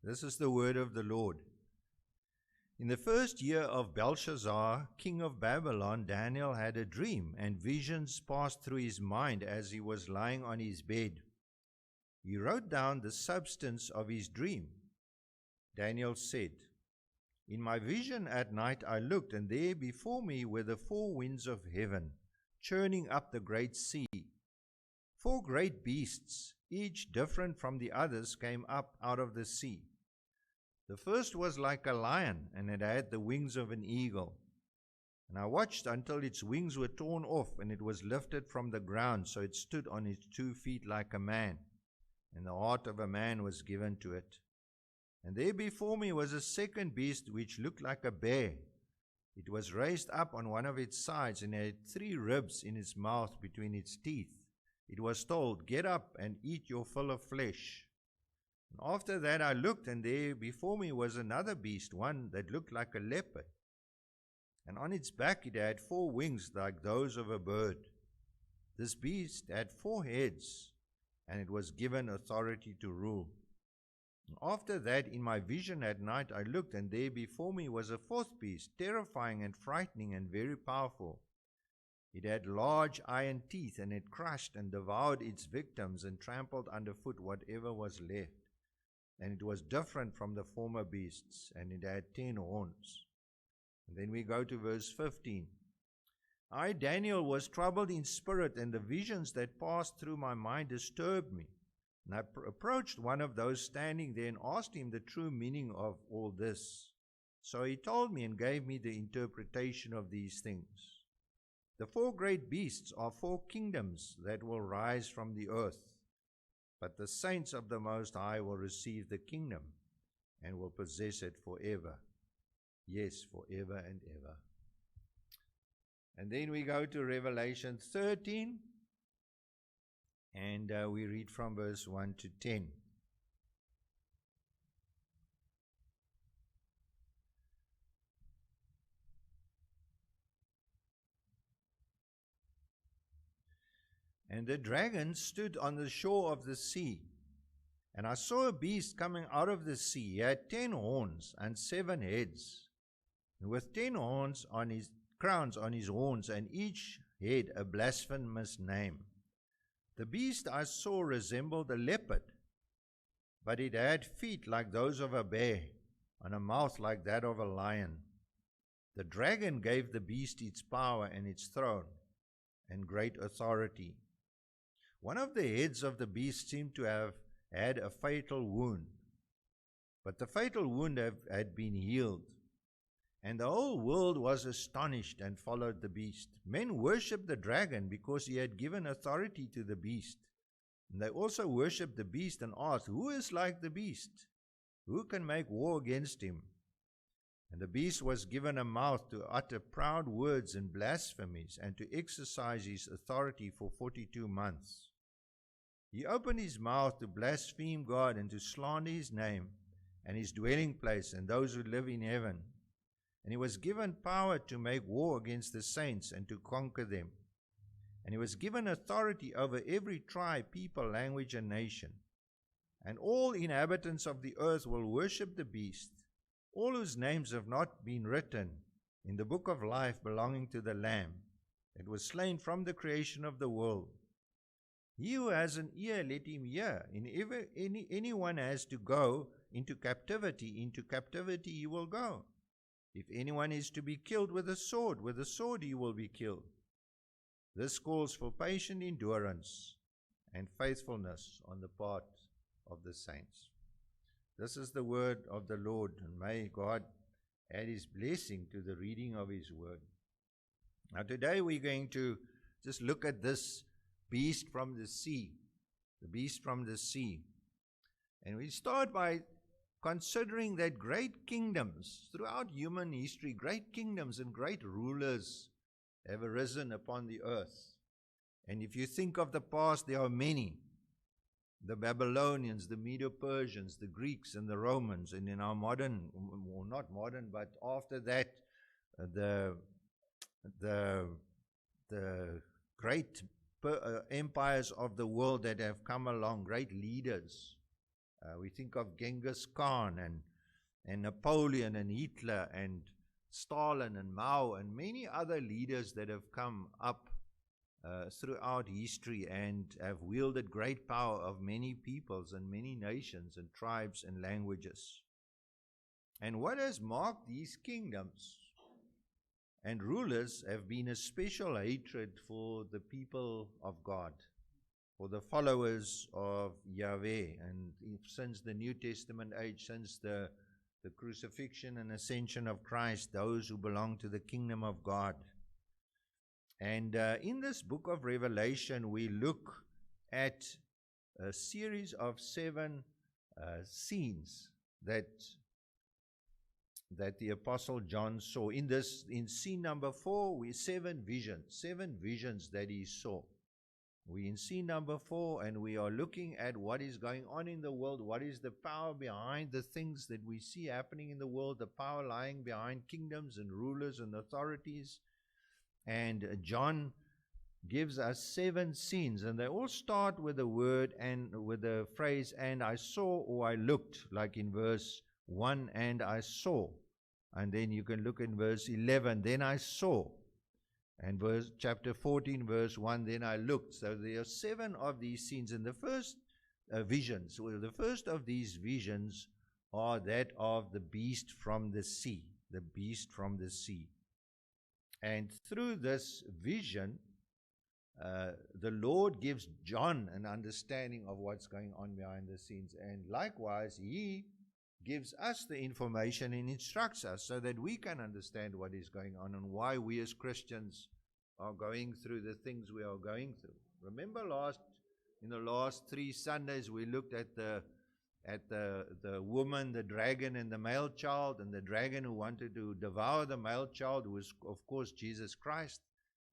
This is the word of the Lord. In the first year of Belshazzar, king of Babylon, Daniel had a dream, and visions passed through his mind as he was lying on his bed. He wrote down the substance of his dream. Daniel said, "In my vision at night I looked, and there before me were the four winds of heaven, churning up the great sea. Four great beasts, each different from the others, came up out of the sea. The first was like a lion, and it had the wings of an eagle. And I watched until its wings were torn off, and it was lifted from the ground, so it stood on its 2 feet like a man, and the heart of a man was given to it. And there before me was a second beast, which looked like a bear. It was raised up on one of its sides, and had 3 ribs in its mouth between its teeth. It was told, 'Get up and eat your fill of flesh.' And after that I looked, and there before me was another beast, one that looked like a leopard. And on its back it had 4 wings like those of a bird. This beast had 4 heads, and it was given authority to rule. And after that, in my vision at night I looked, and there before me was a 4th beast, terrifying and frightening and very powerful. It had large iron teeth, and it crushed and devoured its victims and trampled underfoot whatever was left. And it was different from the former beasts, and it had 10 horns. And then we go to verse 15. I, Daniel, was troubled in spirit, and the visions that passed through my mind disturbed me. And I approached one of those standing there and asked him the true meaning of all this. So he told me and gave me the interpretation of these things. The 4 great beasts are 4 kingdoms that will rise from the earth. But the saints of the Most High will receive the kingdom and will possess it forever. Yes, forever and ever. And then we go to Revelation 13, and we read from verse 1 to 10. And the dragon stood on the shore of the sea, and I saw a beast coming out of the sea. He had 10 horns and 7 heads, and with 10 horns on his crowns on his horns, and each head a blasphemous name. The beast I saw resembled a leopard, but it had feet like those of a bear, and a mouth like that of a lion. The dragon gave the beast its power and its throne and great authority. One of the heads of the beast seemed to have had a fatal wound, but the fatal wound had been healed. And the whole world was astonished and followed the beast. Men worshipped the dragon because he had given authority to the beast. And they also worshipped the beast and asked, "Who is like the beast? Who can make war against him?" And the beast was given a mouth to utter proud words and blasphemies, and to exercise his authority for 42 months. He opened his mouth to blaspheme God and to slander his name and his dwelling place and those who live in heaven. And he was given power to make war against the saints and to conquer them. And he was given authority over every tribe, people, language, and nation. And all inhabitants of the earth will worship the beast, all whose names have not been written in the book of life belonging to the Lamb that was slain from the creation of the world. He who has an ear, let him hear. Anyone has to go into captivity he will go. If anyone is to be killed with a sword he will be killed. This calls for patient endurance and faithfulness on the part of the saints. This is the word of the Lord, and may God add his blessing to the reading of his word. Now today we're going to just look at this beast from the sea, the beast from the sea. And we start by considering that great kingdoms throughout human history, great kingdoms and great rulers have arisen upon the earth. And if you think of the past, there are many. The Babylonians, the Medo-Persians, the Greeks and the Romans, and in our modern, well, not modern, but after that, the great empires of the world that have come along, great leaders. We think of Genghis Khan and Napoleon and Hitler and Stalin and Mao and many other leaders that have come up throughout history and have wielded great power of many peoples and many nations and tribes and languages. And what has marked these kingdoms and rulers have been a special hatred for the people of God, for the followers of Yahweh. And since the New Testament age, since the crucifixion and ascension of Christ, those who belong to the kingdom of God. And in this book of Revelation, we look at a series of 7 scenes that the Apostle John saw. In scene number 4, we 7 visions that he saw. We're in scene number 4, and we are looking at what is going on in the world, what is the power behind the things that we see happening in the world, the power lying behind kingdoms and rulers and authorities. And John gives us 7 scenes, and they all start with the word and with the phrase, and I saw or I looked, like in verse 1, and I saw. And then you can look in verse 11, then I saw. And chapter 14, verse 1, then I looked. So there are 7 of these scenes. And the first visions, well, the first of these visions are that of the beast from the sea. The beast from the sea. And through this vision, the Lord gives John an understanding of what's going on behind the scenes. And likewise, he gives us the information and instructs us so that we can understand what is going on and why we as Christians are going through the things we are going through. Remember in the last 3 Sundays, we looked at the woman, the dragon, and the male child, and the dragon who wanted to devour the male child, who was, of course, Jesus Christ,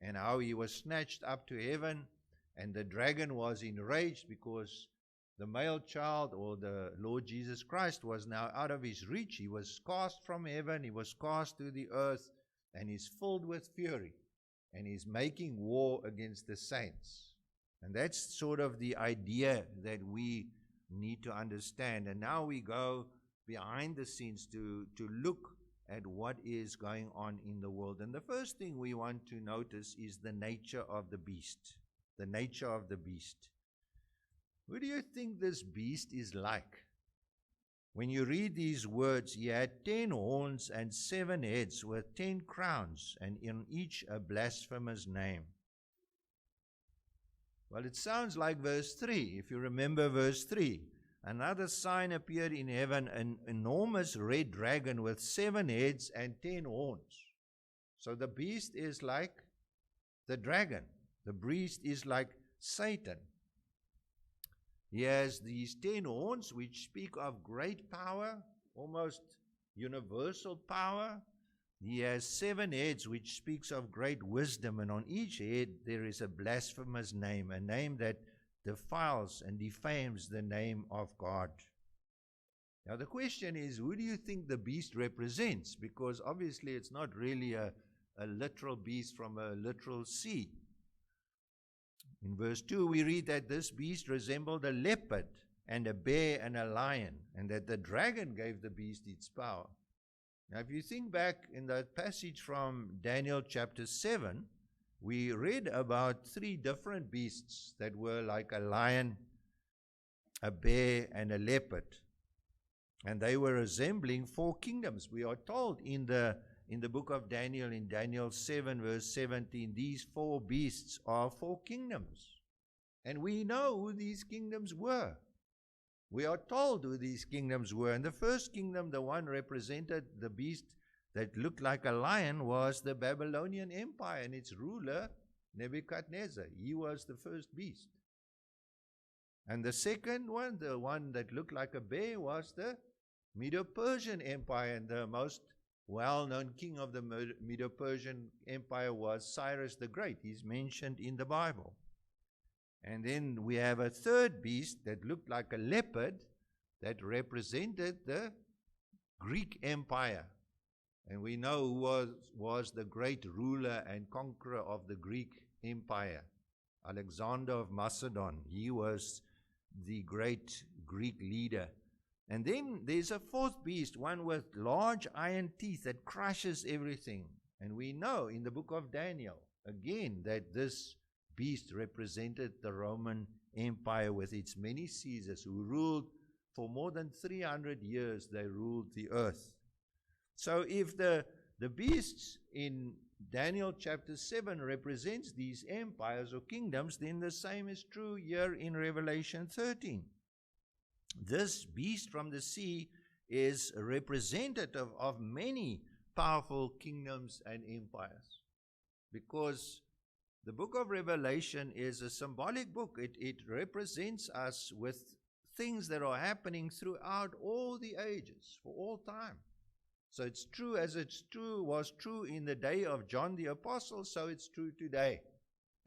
and how he was snatched up to heaven, and the dragon was enraged because the male child, or the Lord Jesus Christ, was now out of his reach. He was cast from heaven, he was cast to the earth, and he's filled with fury, and he's making war against the saints. And that's sort of the idea that we need to understand. And now we go behind the scenes to look at what is going on in the world. And the first thing we want to notice is the nature of the beast. The nature of the beast. Who do you think this beast is like? When you read these words, he had 10 horns and 7 heads with 10 crowns, and in each a blasphemous name. Well, it sounds like verse 3. If you remember verse 3, another sign appeared in heaven, an enormous red dragon with 7 heads and 10 horns. So the beast is like the dragon. The beast is like Satan. He has these 10 horns which speak of great power, almost universal power. He has 7 heads which speaks of great wisdom, and on each head there is a blasphemous name, a name that defiles and defames the name of God. Now the question is, who do you think the beast represents? Because obviously it's not really a literal beast from a literal sea. In verse 2 we read that this beast resembled a leopard and a bear and a lion, and that the dragon gave the beast its power. Now if you think back in that passage from Daniel chapter 7, we read about 3 different beasts that were like a lion, a bear, and a leopard. And they were resembling 4 kingdoms. We are told in the book of Daniel, in Daniel 7 verse 17, these 4 beasts are 4 kingdoms. And we know who these kingdoms were. We are told who these kingdoms were. And the first kingdom, the one represented, the beast that looked like a lion, was the Babylonian Empire and its ruler, Nebuchadnezzar. He was the first beast. And the second one, the one that looked like a bear, was the Medo-Persian Empire, and the most well-known king of the Medo-Persian Empire was Cyrus the Great. He's mentioned in the Bible. And then we have a third beast that looked like a leopard that represented the Greek Empire. And we know who was the great ruler and conqueror of the Greek Empire, Alexander of Macedon. He was the great Greek leader. And then there's a fourth beast, one with large iron teeth that crushes everything. And we know in the book of Daniel, again, that this beast represented the Roman Empire with its many Caesars who ruled for more than 300 years. They ruled the earth. So if the beasts in Daniel chapter 7 represents these empires or kingdoms, then the same is true here in Revelation 13. This beast from the sea is representative of many powerful kingdoms and empires, because the book of Revelation is a symbolic book. It represents us with things that are happening throughout all the ages, for all time. So it's true as was true in the day of John the Apostle, so it's true today.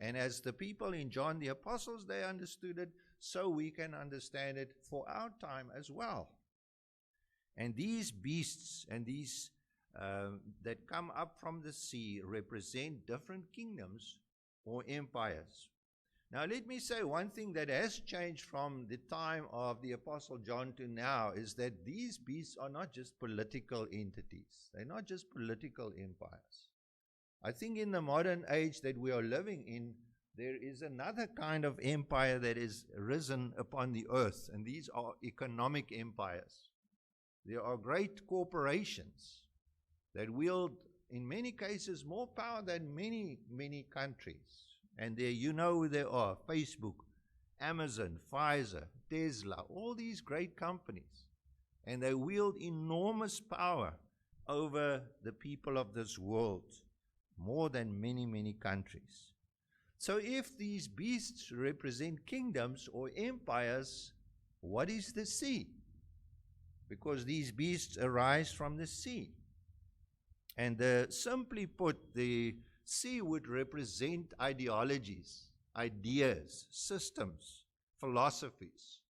And as the people in John the Apostles, they understood it, so we can understand it for our time as well. And these beasts and these that come up from the sea represent different kingdoms or empires. Now let me say one thing that has changed from the time of the Apostle John to now is that these beasts are not just political entities. They're not just political empires. I think in the modern age that we are living in, there is another kind of empire that is risen upon the earth, and these are economic empires. There are great corporations that wield, in many cases, more power than many, many countries. And there, you know who they are: Facebook, Amazon, Pfizer, Tesla, all these great companies. And they wield enormous power over the people of this world, more than many, many countries. So if these beasts represent kingdoms or empires, what is the sea? Because these beasts arise from the sea. And simply put, the sea would represent ideologies, ideas, systems, philosophies,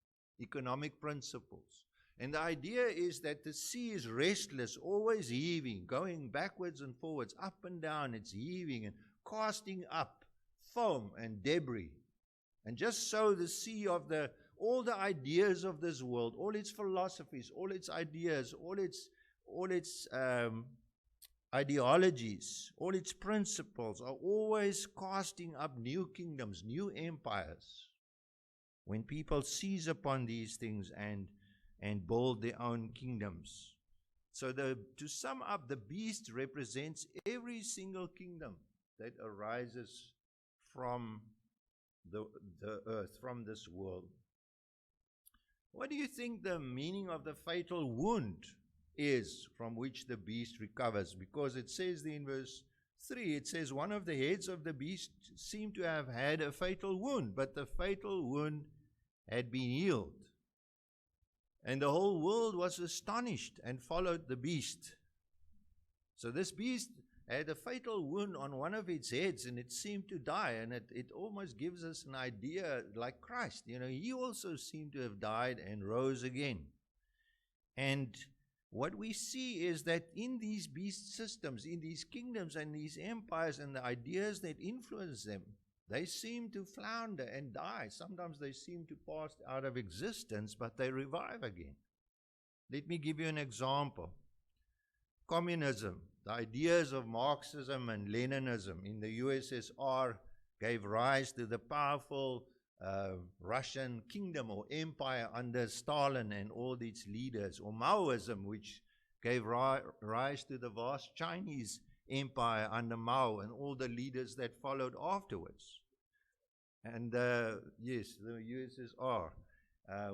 economic principles. And the idea is that the sea is restless, always heaving, going backwards and forwards, up and down. It's heaving and casting up foam and debris. And just so the sea of all the ideas of this world, all its philosophies, all its ideas, all its ideologies, all its principles are always casting up new kingdoms, new empires. When people seize upon these things and build their own kingdoms. So to sum up, the beast represents every single kingdom that arises from the earth, from this world. What do you think the meaning of the fatal wound is from which the beast recovers? Because it says in verse 3, it says, one of the heads of the beast seemed to have had a fatal wound, but the fatal wound had been healed. And the whole world was astonished and followed the beast. So this beast had a fatal wound on one of its heads, and it seemed to die. And it almost gives us an idea, like Christ. You know, he also seemed to have died and rose again. And what we see is that in these beast systems, in these kingdoms and these empires and the ideas that influence them, they seem to flounder and die. Sometimes they seem to pass out of existence, but they revive again. Let me give you an example. Communism, the ideas of Marxism and Leninism in the USSR gave rise to the powerful Russian kingdom or empire under Stalin and all its leaders, or Maoism, which gave rise to the vast Chinese empire under Mao and all the leaders that followed afterwards. And yes, the USSR,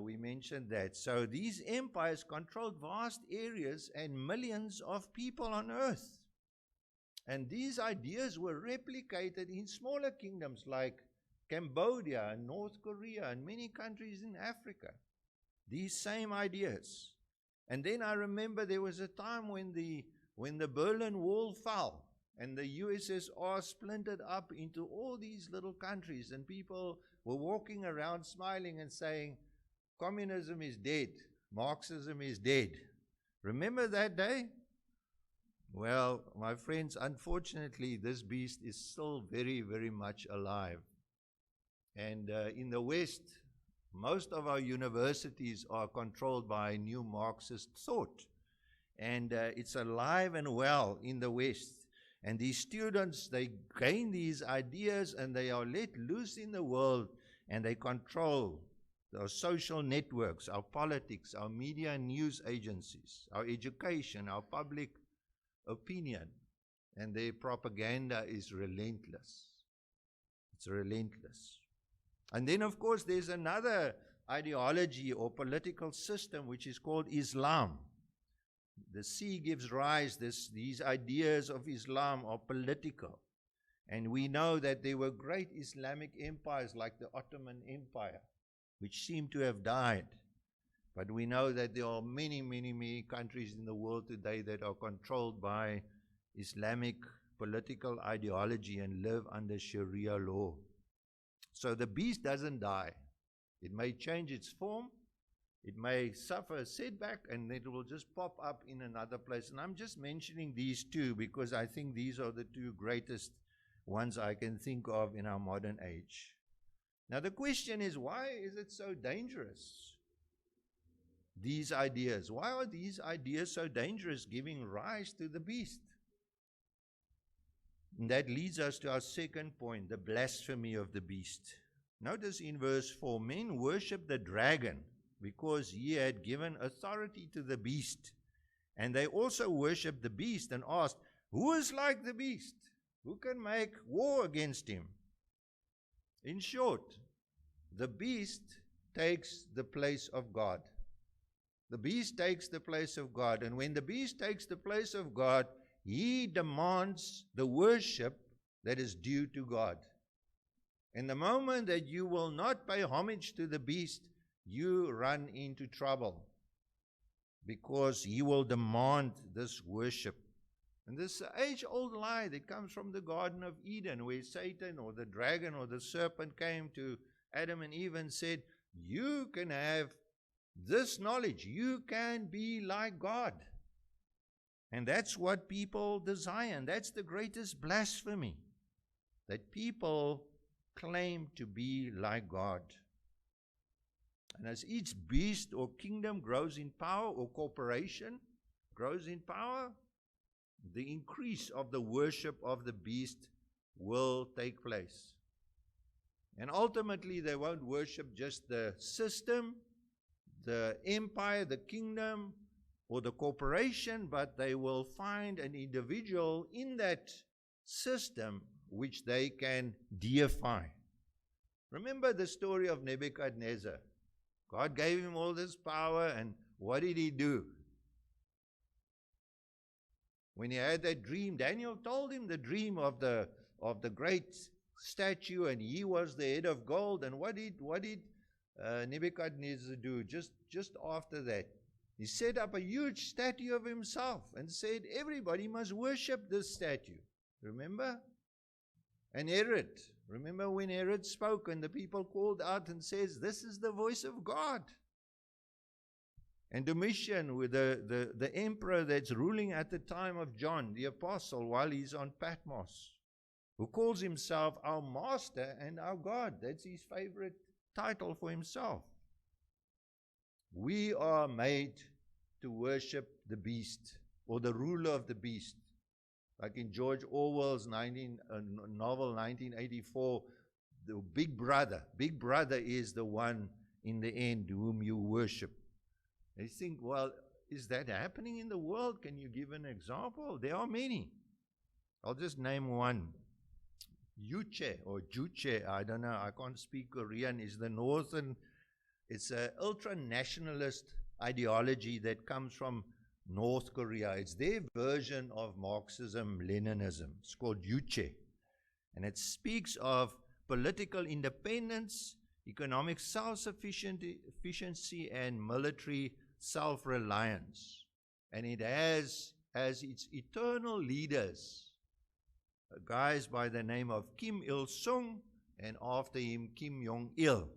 we mentioned that. So these empires controlled vast areas and millions of people on earth. And these ideas were replicated in smaller kingdoms like Cambodia and North Korea and many countries in Africa. These same ideas. And then I remember there was a time when the Berlin Wall fell and the USSR splintered up into all these little countries, and people were walking around smiling and saying, communism is dead, Marxism is dead. Remember that day? Well, my friends, unfortunately, this beast is still very, very much alive. And in the West, Most of our universities are controlled by new Marxist thought, and it's alive and well in the West. And these students, they gain these ideas and they are let loose in the world, and they control our social networks, our politics, our media and news agencies, our education, our public opinion, and their propaganda is relentless. It's relentless. And then, of course, there's another ideology or political system which is called Islam. The sea gives rise, these ideas of Islam are political. And we know that there were great Islamic empires like the Ottoman Empire, which seem to have died. But we know that there are many, many, many countries in the world today that are controlled by Islamic political ideology and live under Sharia law. So the beast doesn't die. It may change its form, it may suffer a setback, and it will just pop up in another place. And I'm just mentioning these two because I think these are the two greatest ones I can think of in our modern age. Now the question is, why is it so dangerous? These ideas. Why are these ideas so dangerous, giving rise to the beast? And that leads us to our second point, the blasphemy of the beast. Notice in verse 4, men worship the dragon because he had given authority to the beast. And they also worship the beast and asked, who is like the beast? Who can make war against him? In short, the beast takes the place of God. The beast takes the place of God. And when the beast takes the place of God, he demands the worship that is due to God. And the moment that you will not pay homage to the beast, you run into trouble, because he will demand this worship. And this age-old lie that comes from the Garden of Eden, where Satan or the dragon or the serpent came to Adam and Eve and said, you can have this knowledge, you can be like God. And that's what people desire, and that's the greatest blasphemy, that people claim to be like God. And as each beast or kingdom grows in power, or corporation grows in power, the increase of the worship of the beast will take place. And ultimately, they won't worship just the system, the empire, the kingdom, or the corporation, but they will find an individual in that system which they can deify. Remember the story of Nebuchadnezzar. God gave him all this power, and what did he do? When he had that dream, Daniel told him the dream of the great statue, and he was the head of gold. And what did Nebuchadnezzar do just after that? He set up a huge statue of himself and said, everybody must worship this statue. Remember? And Herod, remember when Herod spoke and the people called out and says, this is the voice of God. And Domitian, with the emperor that's ruling at the time of John, the apostle, while he's on Patmos, who calls himself our master and our God. That's his favorite title for himself. We are made to worship the beast, or the ruler of the beast. Like in George Orwell's novel 1984, the big brother. Big brother is the one in the end whom you worship. They think, well, is that happening in the world? Can you give an example? There are many. I'll just name one. Juche or Juche, I don't know, I can't speak Korean, is the northern, it's an ultra-nationalist ideology that comes from North Korea. It's their version of Marxism, Leninism. It's called Juche. And it speaks of political independence, economic self-sufficiency, and military self-reliance. And it has as its eternal leaders guys by the name of Kim Il-sung, and after him Kim Jong-il.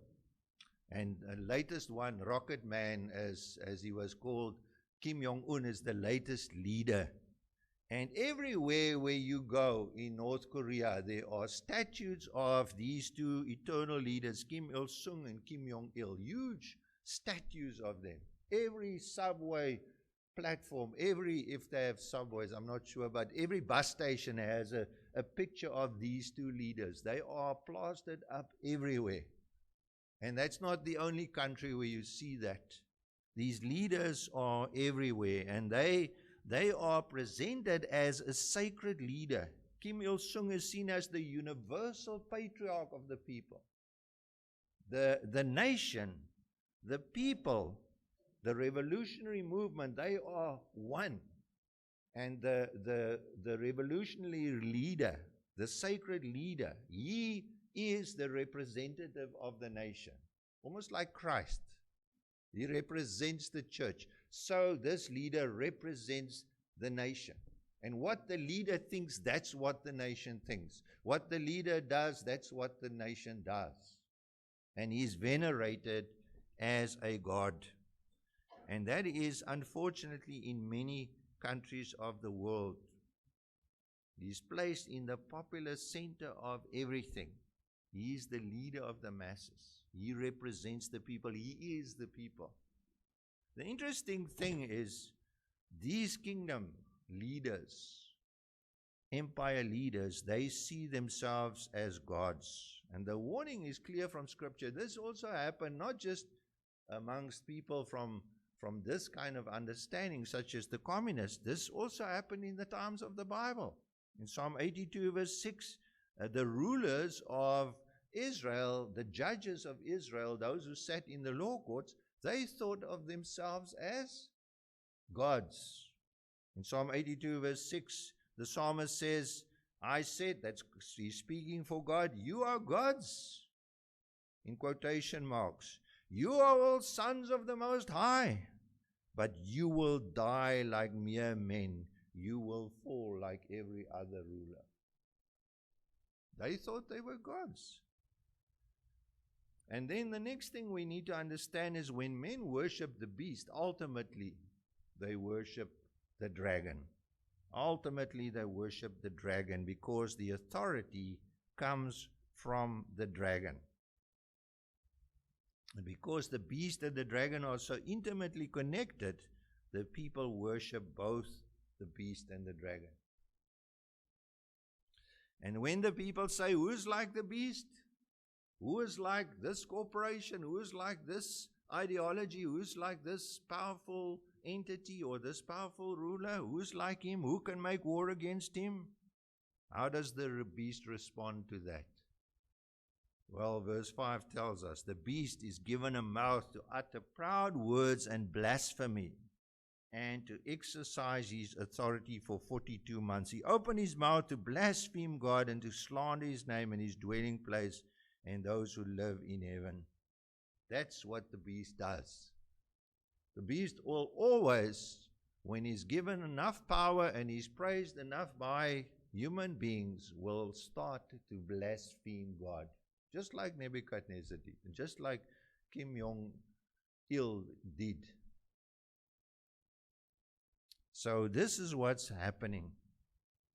And the latest one, Rocket Man, as he was called, Kim Jong-un, is the latest leader And everywhere where you go in North Korea, there are statues of these two eternal leaders, Kim Il-sung and Kim Jong-il, huge statues of them. Every subway platform, if they have subways, I'm not sure, but every bus station has a picture of these two leaders. They are plastered up everywhere. And that's not the only country where you see that. These leaders are everywhere, and they are presented as a sacred leader. Kim Il-sung is seen as the universal patriarch of the people. The nation, the people, the revolutionary movement, they are one. And the revolutionary leader, the sacred leader, he is the representative of the nation. Almost like Christ. He represents the church. So this leader represents the nation. And what the leader thinks, that's what the nation thinks. What the leader does, that's what the nation does. And he's venerated as a god. And that is, unfortunately, in many countries of the world. He's placed in the popular center of everything. He is the leader of the masses. He represents the people. He is the people. The interesting thing is, these kingdom leaders, empire leaders, they see themselves as gods. And the warning is clear from Scripture. This also happened not just amongst people from this kind of understanding, such as the communists. This also happened in the times of the Bible. In Psalm 82, verse 6, the rulers of Israel, the judges of Israel, those who sat in the law courts, they thought of themselves as gods. In Psalm 82, verse 6, the psalmist says, I said, he's speaking for God, you are gods, in quotation marks. You are all sons of the Most High, but you will die like mere men. You will fall like every other ruler. They thought they were gods. And then the next thing we need to understand is when men worship the beast, ultimately they worship the dragon. Ultimately they worship the dragon because the authority comes from the dragon. And because the beast and the dragon are so intimately connected, the people worship both the beast and the dragon. And when the people say, who is like the beast? Who is like this corporation? Who is like this ideology? Who is like this powerful entity or this powerful ruler? Who is like him? Who can make war against him? How does the beast respond to that? Well, verse 5 tells us, the beast is given a mouth to utter proud words and blasphemy, and to exercise his authority for 42 months. He opened his mouth to blaspheme God and to slander his name and his dwelling place and those who live in heaven. That's what the beast does. The beast will always, when he's given enough power and he's praised enough by human beings, will start to blaspheme God. Just like Nebuchadnezzar did, and just like Kim Jong-il did. So this is what's happening.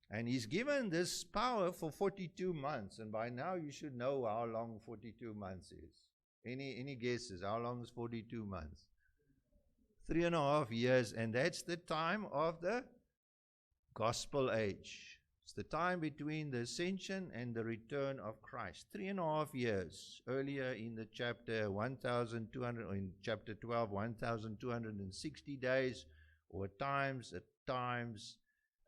And he's given this power for 42 months. And by now you should know how long 42 months is. Any guesses? How long is 42 months? 3.5 years. And that's the time of the gospel age. It's the time between the ascension and the return of Christ. 3.5 years. Earlier in the chapter 1,200, or in chapter 12, 1,260 days, or times, times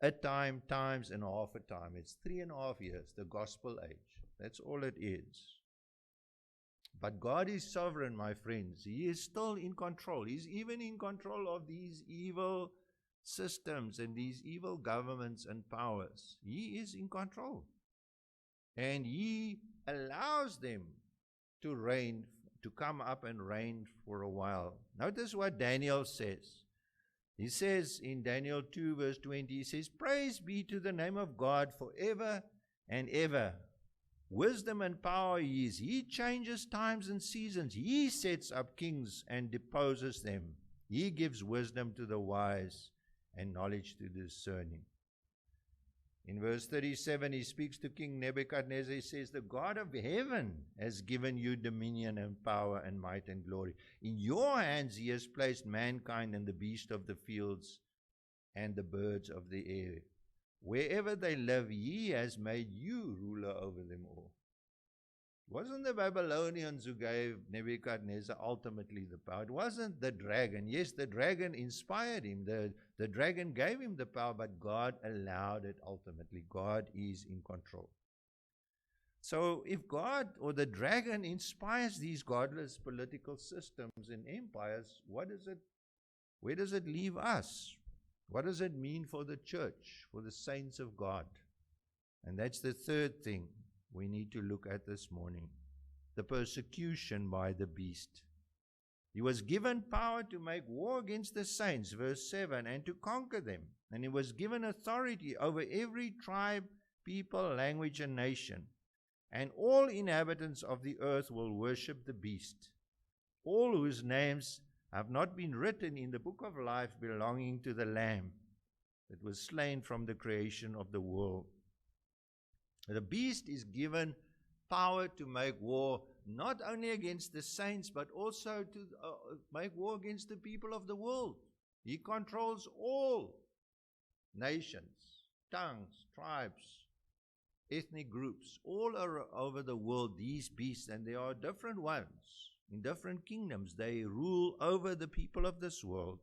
and a half a time. It's 3.5 years, the gospel age. That's all it is. But God is sovereign, my friends. He is still in control. He's even in control of these evil systems and these evil governments and powers. He is in control. And He allows them to reign, to come up and reign for a while. Notice what Daniel says. He says in Daniel 2 verse 20, he says, praise be to the name of God forever and ever. Wisdom and power He is. He changes times and seasons. He sets up kings and deposes them. He gives wisdom to the wise and knowledge to the discerning. In verse 37, he speaks to King Nebuchadnezzar. He says, the God of heaven has given you dominion and power and might and glory. In your hands he has placed mankind and the beast of the fields and the birds of the air. Wherever they live, he has made you ruler over them all. It wasn't the Babylonians who gave Nebuchadnezzar ultimately the power. It wasn't the dragon. Yes, the dragon inspired him. The dragon gave him the power, but God allowed it ultimately. God is in control. So if God or the dragon inspires these godless political systems and empires, where does it leave us? What does it mean for the church, for the saints of God? And that's the third thing we need to look at this morning. The persecution by the beast. He was given power to make war against the saints, verse 7, and to conquer them. And he was given authority over every tribe, people, language, and nation. And all inhabitants of the earth will worship the beast, all whose names have not been written in the book of life belonging to the Lamb that was slain from the creation of the world. The beast is given power to make war not only against the saints, but also to make war against the people of the world. He controls all nations, tongues, tribes, ethnic groups, all over the world, these beasts, and there are different ones in different kingdoms. They rule over the people of this world,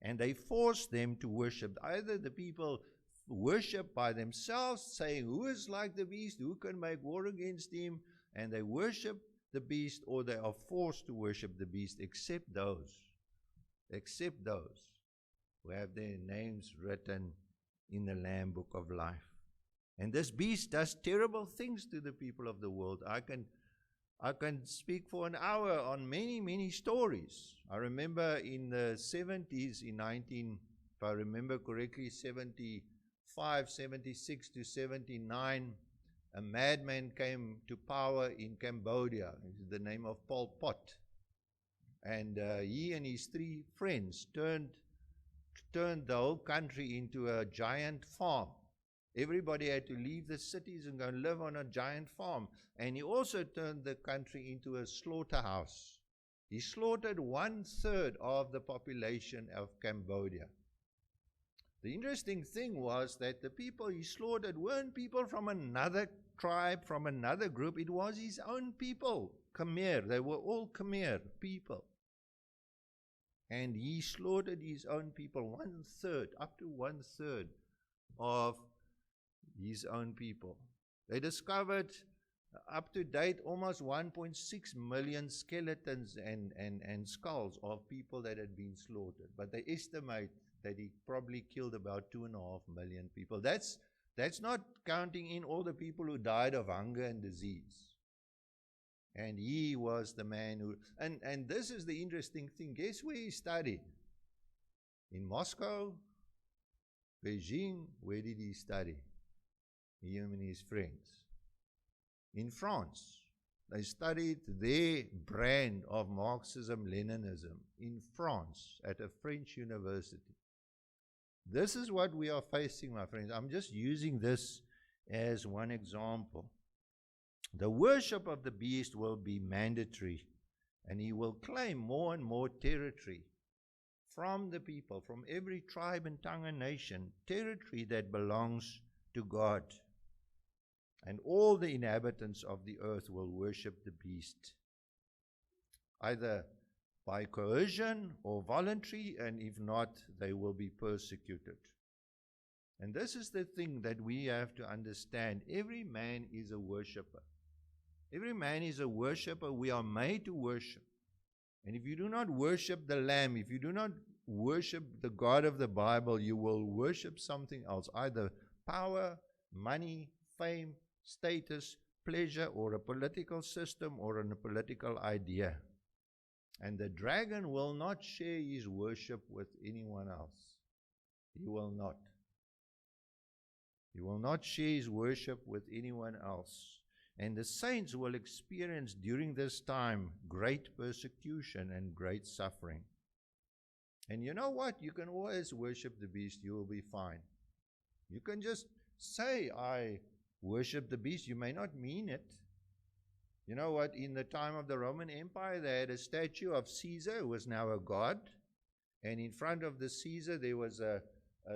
and they force them to worship. Either the people worship by themselves, saying, who is like the beast, who can make war against him, and they worship the beast, or they are forced to worship the beast, except those who have their names written in the Lamb book of life. And this beast does terrible things to the people of the world. I can speak for an hour on many, many stories. I remember in the 70s, if I remember correctly, 75, 76 to 79, a madman came to power in Cambodia. The name of Pol Pot. And he and his three friends turned the whole country into a giant farm. Everybody had to leave the cities and go and live on a giant farm. And he also turned the country into a slaughterhouse. He slaughtered 1/3 of the population of Cambodia. The interesting thing was that the people he slaughtered weren't people from another tribe, from another group. It was his own people, Khmer. They were all Khmer people. And he slaughtered his own people, 1/3, up to 1/3 of his own people. They discovered up to date almost 1.6 million skeletons and skulls of people that had been slaughtered. But they estimate that he probably killed about 2.5 million people. That's not counting in all the people who died of hunger and disease. And he was the man who, and this is the interesting thing. Guess where he studied? In Moscow, Beijing. Where did he study? Him and his friends. In France. They studied their brand of Marxism-Leninism in France at a French university. This is what we are facing, my friends. I'm just using this as one example. The worship of the beast will be mandatory, and he will claim more and more territory from the people, from every tribe and tongue and nation, territory that belongs to God. And all the inhabitants of the earth will worship the beast, either by coercion or voluntary, and if not, they will be persecuted. And this is the thing that we have to understand. Every man is a worshipper. Every man is a worshipper. We are made to worship. And if you do not worship the Lamb, if you do not worship the God of the Bible, you will worship something else, either power, money, fame, status, pleasure, or a political system, or a political idea. And the dragon will not share his worship with anyone else. He will not. He will not share his worship with anyone else. And the saints will experience during this time great persecution and great suffering. And you know what? You can always worship the beast. You will be fine. You can just say, I worship the beast. You may not mean it. You know what? In the time of the Roman Empire, they had a statue of Caesar, who was now a god. And in front of the Caesar, there was a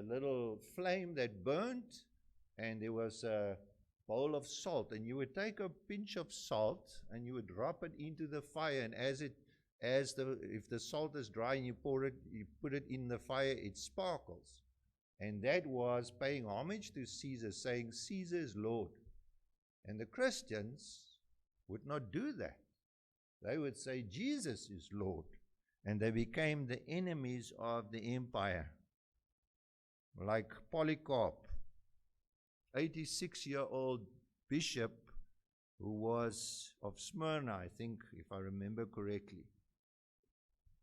little flame that burnt, and there was a bowl of salt. And you would take a pinch of salt, and you would drop it into the fire. And if the salt is dry and you put it in the fire, it sparkles. And that was paying homage to Caesar, saying Caesar is Lord. And the Christians would not do that. They would say Jesus is Lord. And they became the enemies of the empire. Like Polycarp, 86-year-old bishop who was of Smyrna, I think, if I remember correctly,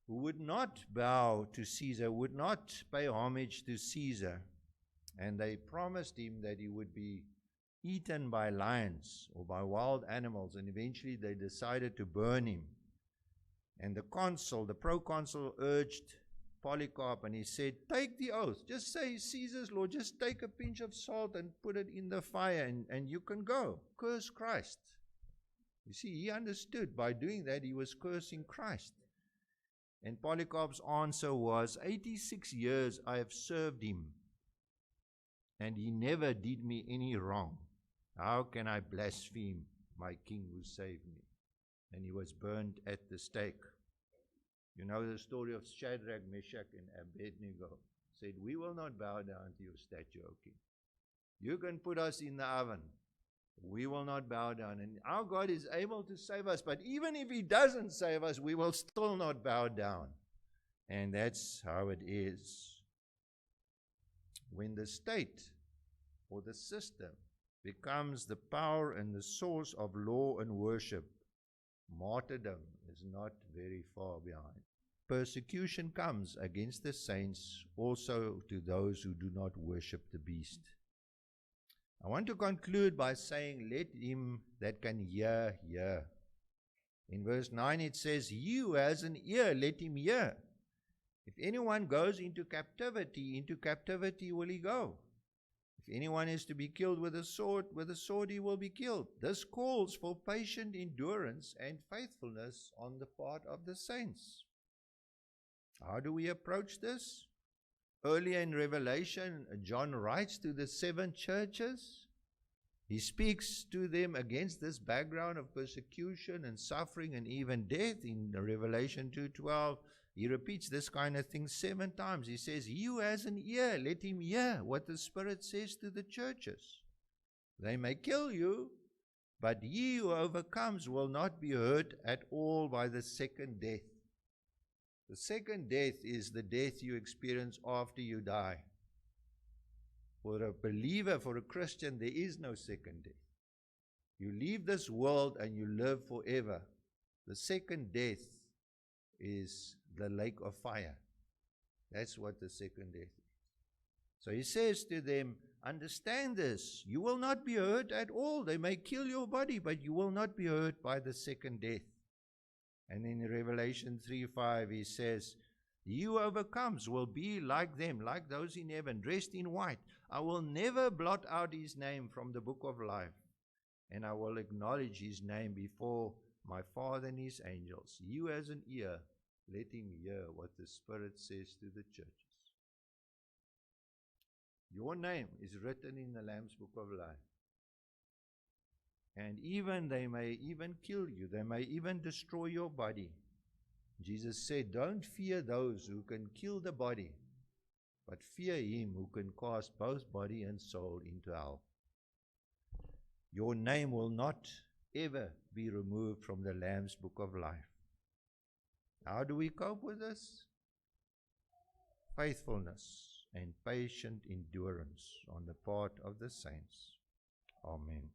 who would not bow to Caesar, would not pay homage to Caesar. And they promised him that he would be eaten by lions or by wild animals, and eventually they decided to burn him. And the proconsul urged Polycarp, and he said, take the oath, just say Caesar's Lord, just take a pinch of salt and put it in the fire, and you can go. Curse Christ. You see, he understood by doing that he was cursing Christ. And Polycarp's answer was, 86 years I have served him, and he never did me any wrong. How can I blaspheme my king who saved me? And he was burned at the stake. You know the story of Shadrach, Meshach, and Abednego. Said, we will not bow down to your statue, O king. You can put us in the oven. We will not bow down. And our God is able to save us. But even if he doesn't save us, we will still not bow down. And that's how it is. When the state or the system becomes the power and the source of law and worship, martyrdom is not very far behind. Persecution comes against the saints, also to those who do not worship the beast. I want to conclude by saying, let him that can hear, hear. In verse 9 it says, he who has an ear, let him hear. If anyone goes into captivity will he go. If anyone is to be killed with a sword he will be killed. This calls for patient endurance and faithfulness on the part of the saints. How do we approach this? Earlier in Revelation, John writes to the 7 churches. He speaks to them against this background of persecution and suffering and even death. In Revelation 2:12, he repeats this kind of thing 7 times. He says, he who has an ear, let him hear what the Spirit says to the churches. They may kill you, but he who overcomes will not be hurt at all by the second death. The second death is the death you experience after you die. For a believer, for a Christian, there is no second death. You leave this world and you live forever. The second death is the lake of fire. That's what the second death is. So he says to them, understand this. You will not be hurt at all. They may kill your body, but you will not be hurt by the second death. And in Revelation 3:5 he says, he who overcomes will be like them, like those in heaven, dressed in white. I will never blot out his name from the book of life, and I will acknowledge his name before my Father and his angels. He who has an ear, let him hear what the Spirit says to the churches. Your name is written in the Lamb's book of life. And they may even kill you. They may even destroy your body. Jesus said, don't fear those who can kill the body, but fear him who can cast both body and soul into hell. Your name will not ever be removed from the Lamb's book of life. How do we cope with this? Faithfulness and patient endurance on the part of the saints. Amen.